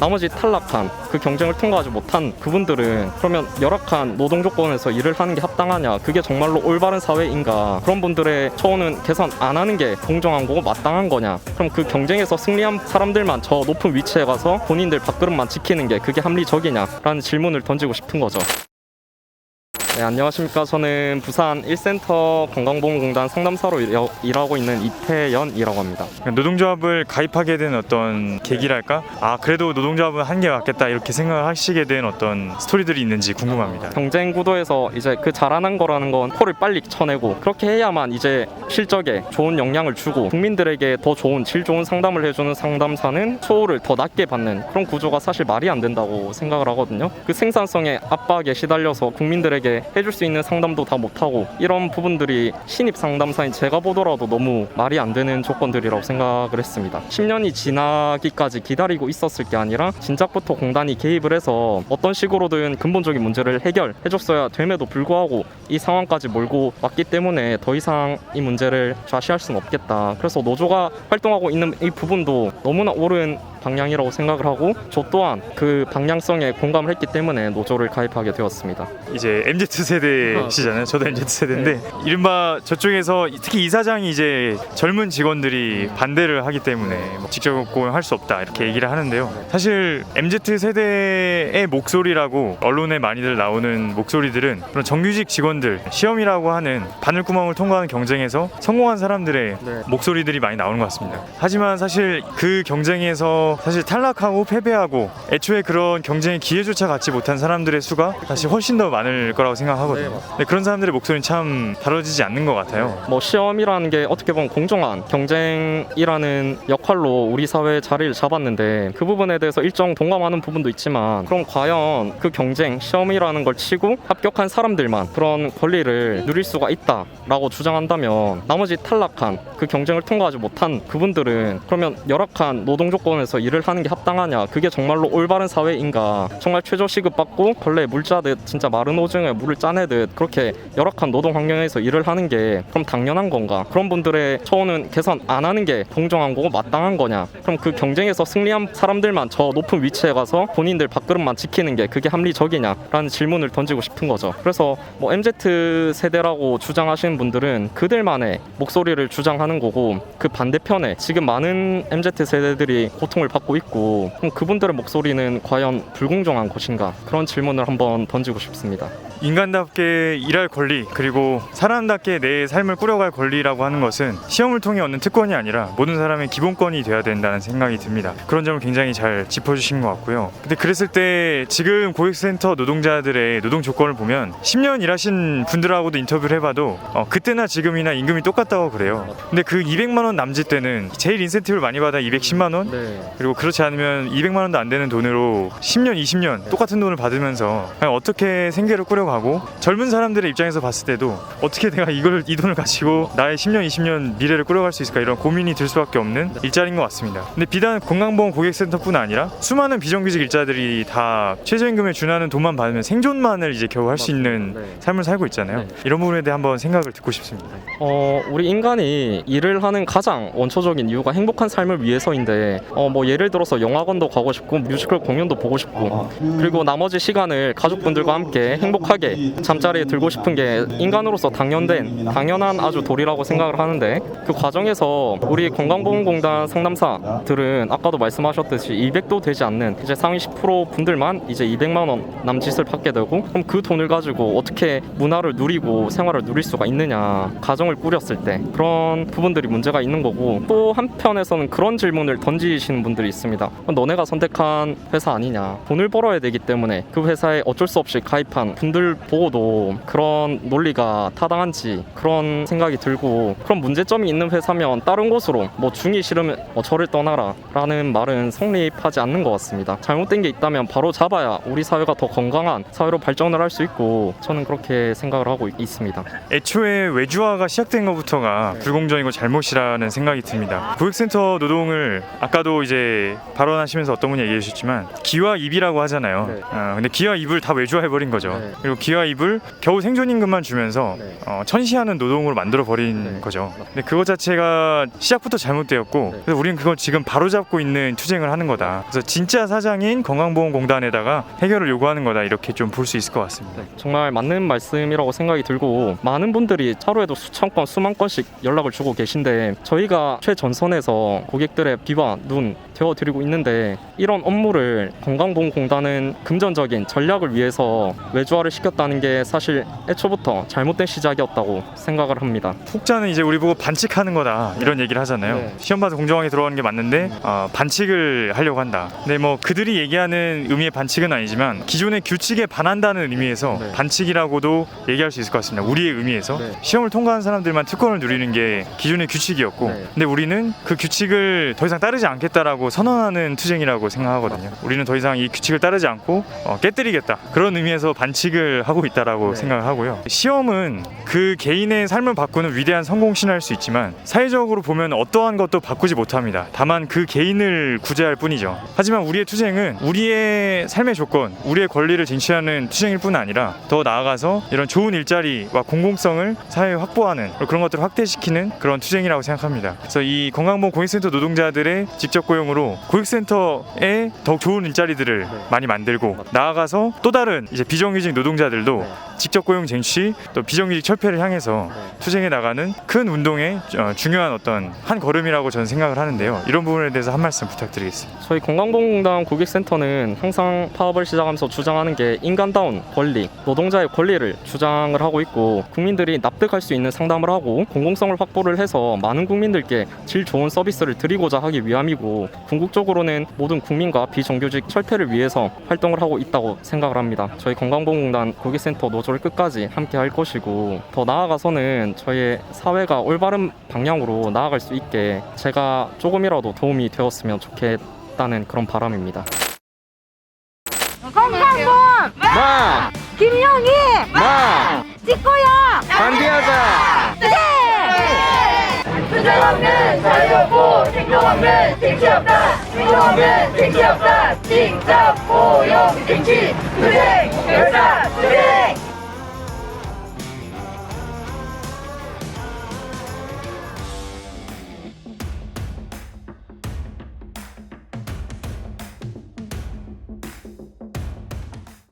나머지 탈락한 그 경쟁을 통과하지 못한 그분들은 그러면 열악한 노동 조건에서 일을 하는 게 합당하냐, 그게 정말로 올바른 사회인가, 그런 분들의 처우는 개선 안 하는 게 공정한 거고 마땅한 거냐, 그럼 그 경쟁에서 승리한 사람들만 저 높은 위치에 가서 본인들 밥그릇만 지키는 게 그게 합리적이냐라는 질문을 던지고 싶은 거죠. 네, 안녕하십니까. 저는 부산 1센터 건강보험공단 상담사로 일하고 있는 이태연이라고 합니다. 노동조합을 가입하게 된 어떤 계기랄까? 그래도 노동조합은 한 게 맞겠다 이렇게 생각하시게 된 어떤 스토리들이 있는지 궁금합니다. 경쟁 구도에서 이제 그 잘하는 거라는 건 코를 빨리 쳐내고 그렇게 해야만 이제 실적에 좋은 영향을 주고 국민들에게 더 좋은 질 좋은 상담을 해주는 상담사는 처우를 더 낮게 받는 그런 구조가 사실 말이 안 된다고 생각을 하거든요. 그 생산성의 압박에 시달려서 국민들에게 해줄 수 있는 상담도 다 못하고 이런 부분들이 신입 상담사인 제가 보더라도 너무 말이 안 되는 조건들이라고 생각을 했습니다. 10년이 지나기까지 기다리고 있었을 게 아니라 진작부터 공단이 개입을 해서 어떤 식으로든 근본적인 문제를 해결해줬어야 됨에도 불구하고 이 상황까지 몰고 왔기 때문에 더 이상 이 문제를 좌시할 수는 없겠다. 그래서 노조가 활동하고 있는 이 부분도 너무나 옳은 방향이라고 생각을 하고 저 또한 그 방향성에 공감을 했기 때문에 노조를 가입하게 되었습니다. 이제 MZ세대시잖아요. 저도 MZ세대인데 이른바 저쪽에서 특히 이사장이 이제 젊은 직원들이 반대를 하기 때문에 직접 고용할 수 없다 이렇게 얘기를 하는데요. 사실 MZ세대의 목소리라고 언론에 많이들 나오는 목소리들은 그런 정규직 직원들, 시험이라고 하는 바늘구멍을 통과하는 경쟁에서 성공한 사람들의 목소리들이 많이 나오는 것 같습니다. 하지만 사실 그 경쟁에서 사실 탈락하고 패배하고 애초에 그런 경쟁의 기회조차 갖지 못한 사람들의 수가 사실 훨씬 더 많을 거라고 생각하거든요. 근데 그런 사람들의 목소리는 참 다뤄지지 않는 것 같아요. 시험이라는 게 어떻게 보면 공정한 경쟁이라는 역할로 우리 사회에 자리를 잡았는데 그 부분에 대해서 일정 동감하는 부분도 있지만 그럼 과연 그 경쟁, 시험이라는 걸 치고 합격한 사람들만 그런 권리를 누릴 수가 있다라고 주장한다면 나머지 탈락한 그 경쟁을 통과하지 못한 그분들은 그러면 열악한 노동 조건에서 일을 하는 게 합당하냐, 그게 정말로 올바른 사회인가, 정말 최저시급 받고 벌레에 물 짜듯 진짜 마른 오징어에 물을 짜내듯 그렇게 열악한 노동 환경에서 일을 하는 게 그럼 당연한 건가, 그런 분들의 처우는 개선 안 하는 게 공정한 거고 마땅한 거냐, 그럼 그 경쟁에서 승리한 사람들만 저 높은 위치에 가서 본인들 밥그릇만 지키는 게 그게 합리적이냐라는 질문을 던지고 싶은 거죠. 그래서 MZ세대라고 주장하시는 분들은 그들만의 목소리를 주장하는 거고 그 반대편에 지금 많은 MZ세대들이 고통을 받고 있고 그럼 그분들의 목소리는 과연 불공정한 것인가, 그런 질문을 한번 던지고 싶습니다. 인간답게 일할 권리, 그리고 사람답게 내 삶을 꾸려갈 권리라고 하는 것은 시험을 통해 얻는 특권이 아니라 모든 사람의 기본권이 되어야 된다는 생각이 듭니다. 그런 점을 굉장히 잘 짚어주신 것 같고요. 근데 그랬을 때 지금 고객센터 노동자들의 노동 조건을 보면 10년 일하신 분들하고도 인터뷰를 해봐도 그때나 지금이나 임금이 똑같다고 그래요. 근데 그 200만 원 남짓 때는 제일 인센티브를 많이 받아 210만 원? 그리고 그렇지 않으면 200만 원도 안 되는 돈으로 10년, 20년 똑같은 돈을 받으면서 어떻게 생계를 꾸려가고 젊은 사람들의 입장에서 봤을 때도 어떻게 내가 이 돈을 가지고 나의 10년, 20년 미래를 꾸려갈 수 있을까, 이런 고민이 들 수밖에 없는 일자리인 것 같습니다. 근데 비단 건강보험 고객센터뿐 아니라 수많은 비정규직 일자들이 다 최저임금에 준하는 돈만 받으면 생존만을 이제 겨우 할 수 있는 삶을 살고 있잖아요. 이런 부분에 대해 한번 생각을 듣고 싶습니다. 우리 인간이 일을 하는 가장 원초적인 이유가 행복한 삶을 위해서인데 예를 들어서 영화관도 가고 싶고 뮤지컬 공연도 보고 싶고 그리고 나머지 시간을 가족분들과 함께 행복하게 잠자리에 들고 싶은 게 인간으로서 당연한 아주 도리라고 생각을 하는데 그 과정에서 우리 건강보험공단 상담사들은 아까도 말씀하셨듯이 200도 되지 않는 이제 상위 10% 분들만 이제 200만 원 남짓을 받게 되고 그럼 그 돈을 가지고 어떻게 문화를 누리고 생활을 누릴 수가 있느냐, 가정을 꾸렸을 때 그런 부분들이 문제가 있는 거고, 또 한편에서는 그런 질문을 던지시는 분들이 있습니다. 너네가 선택한 회사 아니냐, 돈을 벌어야 되기 때문에 그 회사에 어쩔 수 없이 가입한 분들 보고도 그런 논리가 타당한지 그런 생각이 들고, 그런 문제점이 있는 회사면 다른 곳으로 중이 싫으면 저를 떠나라 라는 말은 성립하지 않는 것 같습니다. 잘못된 게 있다면 바로 잡아야 우리 사회가 더 건강한 사회로 발전을 할 수 있고 저는 그렇게 생각을 하고 있습니다. 애초에 외주화가 시작된 것부터가 불공정이고 잘못이라는 생각이 듭니다. 고객센터 노동을 아까도 이제 발언하시면서 어떤 분이 얘기해 주셨지만 기와 입이라고 하잖아요. 근데 기와 입을 다 외주화해버린 거죠. 그리고 귀와 입을 겨우 생존임금만 주면서 네. 천시하는 노동으로 만들어 버린 네. 거죠. 근데 그것 자체가 시작부터 잘못되었고 네. 그래서 우리는 그걸 지금 바로잡고 있는 투쟁을 하는 거다. 그래서 진짜 사장인 건강보험공단에다가 해결을 요구하는 거다. 이렇게 좀 볼 수 있을 것 같습니다. 정말 맞는 말씀이라고 생각이 들고 많은 분들이 하루에도 수천 건 수만 건씩 연락을 주고 계신데 저희가 최전선에서 고객들의 비와 눈 되어드리고 있는데 이런 업무를 건강보험공단은 금전적인 전략을 위해서 외주화를 시켰다는 게 사실 애초부터 잘못된 시작이었다고 생각을 합니다. 혹자는 이제 우리 보고 반칙하는 거다 이런 얘기를 하잖아요. 네. 시험 봐서 공정하게 들어가는 게 맞는데 반칙을 하려고 한다. 근데 뭐 그들이 얘기하는 의미의 반칙은 아니지만 기존의 규칙에 반한다는 의미에서 네. 반칙이라고도 얘기할 수 있을 것 같습니다. 우리의 의미에서 네. 시험을 통과한 사람들만 특권을 누리는 게 기존의 규칙이었고 네. 근데 우리는 그 규칙을 더 이상 따르지 않겠다라고 선언하는 투쟁이라고 생각하거든요. 우리는 더 이상 이 규칙을 따르지 않고 깨뜨리겠다 그런 의미에서 반칙을 하고 있다라고 네. 생각을 하고요. 시험은 그 개인의 삶을 바꾸는 위대한 성공 신화일 수 있지만 사회적으로 보면 어떠한 것도 바꾸지 못합니다. 다만 그 개인을 구제할 뿐이죠. 하지만 우리의 투쟁은 우리의 삶의 조건, 우리의 권리를 쟁취하는 투쟁일 뿐 아니라 더 나아가서 이런 좋은 일자리와 공공성을 사회에 확보하는 그런 것들을 확대시키는 그런 투쟁이라고 생각합니다. 그래서 이 건강보험 고객센터 노동자들의 직접 고용으로 고객센터에 더욱 좋은 일자리들을 많이 만들고 나아가서 또 다른 이제 비정규직 노동자들도 직접 고용 쟁취 또 비정규직 철폐를 향해서 투쟁해 나가는 큰 운동의 중요한 어떤 한 걸음이라고 저는 생각을 하는데요. 이런 부분에 대해서 한 말씀 부탁드리겠습니다. 저희 건강보험공단 고객센터는 항상 파업을 시작하면서 주장하는 게 인간다운 권리, 노동자의 권리를 주장을 하고 있고 국민들이 납득할 수 있는 상담을 하고 공공성을 확보를 해서 많은 국민들께 질 좋은 서비스를 드리고자 하기 위함이고 궁극적으로는 모든 국민과 비정규직 철폐를 위해서 활동을 하고 있다고 생각을 합니다. 저희 건강보험공단 고객센터 노조를 끝까지 함께 할 것이고 더 나아가서는 저희의 사회가 올바른 방향으로 나아갈 수 있게 제가 조금이라도 도움이 되었으면 좋겠다는 그런 바람입니다. 건강보험 마! 김영희 마! 찍고요. 반대하자! 투쟁 없는 자유 없고 생존 없는 쟁취 없다. 생존 없는 쟁취 없다. 직접 고용 쟁취 투쟁 결사 투쟁